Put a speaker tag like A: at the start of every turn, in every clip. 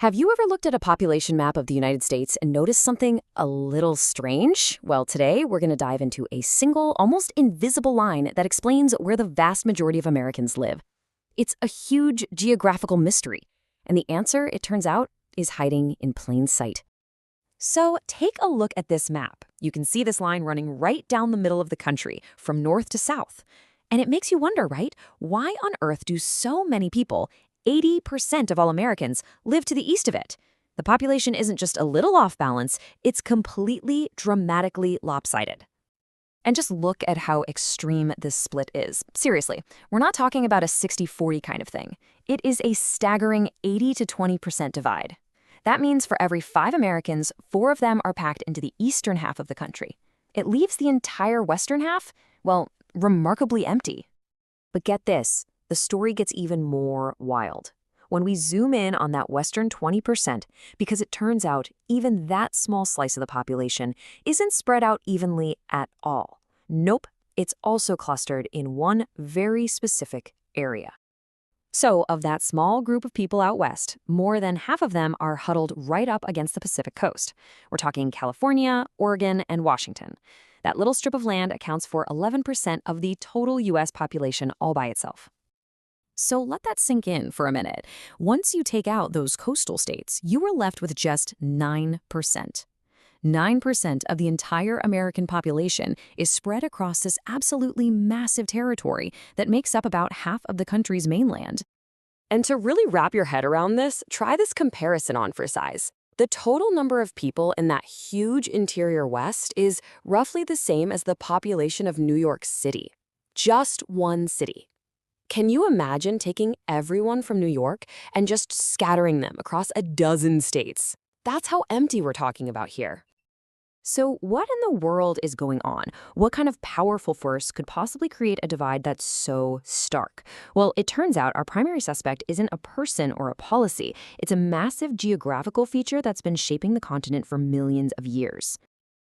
A: Have you ever looked at a population map of the United States and noticed something a little strange? Well, today we're going to dive into a single, almost invisible line that explains where the vast majority of Americans live. It's a huge geographical mystery, and the answer, it turns out, is hiding in plain sight. So take a look at this map. You can see this line running right down the middle of the country, from north to south. And it makes you wonder, right? Why on earth do so many people, 80% of all Americans, live to the east of it? The population isn't just a little off balance, it's completely, dramatically lopsided. And just look at how extreme this split is. Seriously, we're not talking about a 60-40 kind of thing. It is a staggering 80 to 20% divide. That means for every 5 Americans, 4 of them are packed into the eastern half of the country. It leaves the entire western half, well, remarkably empty. But get this, the story gets even more wild when we zoom in on that western 20%, because it turns out even that small slice of the population isn't spread out evenly at all. Nope, it's also clustered in one very specific area. So, of that small group of people out west, more than half of them are huddled right up against the Pacific coast. We're talking California, Oregon, and Washington. That little strip of land accounts for 11% of the total U.S. population all by itself. So let that sink in for a minute. Once you take out those coastal states, you are left with just 9%. 9% of the entire American population is spread across this absolutely massive territory that makes up about half of the country's mainland. And to really wrap your head around this, try this comparison on for size. The total number of people in that huge interior west is roughly the same as the population of New York City. Just one city. Can you imagine taking everyone from New York and just scattering them across a dozen states? That's how empty we're talking about here. So what in the world is going on? What kind of powerful force could possibly create a divide that's so stark? Well, it turns out our primary suspect isn't a person or a policy. It's a massive geographical feature that's been shaping the continent for millions of years.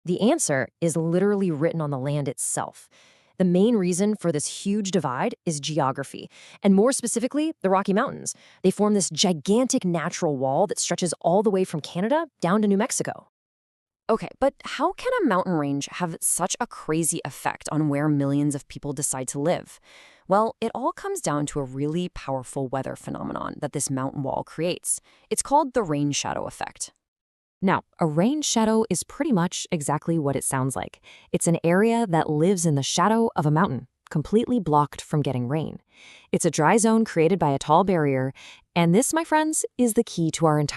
A: The answer is literally written on the land itself. The main reason for this huge divide is geography, and more specifically, the Rocky Mountains. They form this gigantic natural wall that stretches all the way from Canada down to New Mexico. Okay, but how can a mountain range have such a crazy effect on where millions of people decide to live? Well, it all comes down to a really powerful weather phenomenon that this mountain wall creates. It's called the rain shadow effect. Now, a rain shadow is pretty much exactly what it sounds like. It's an area that lives in the shadow of a mountain, completely blocked from getting rain. It's a dry zone created by a tall barrier, and this, my friends, is the key to our entire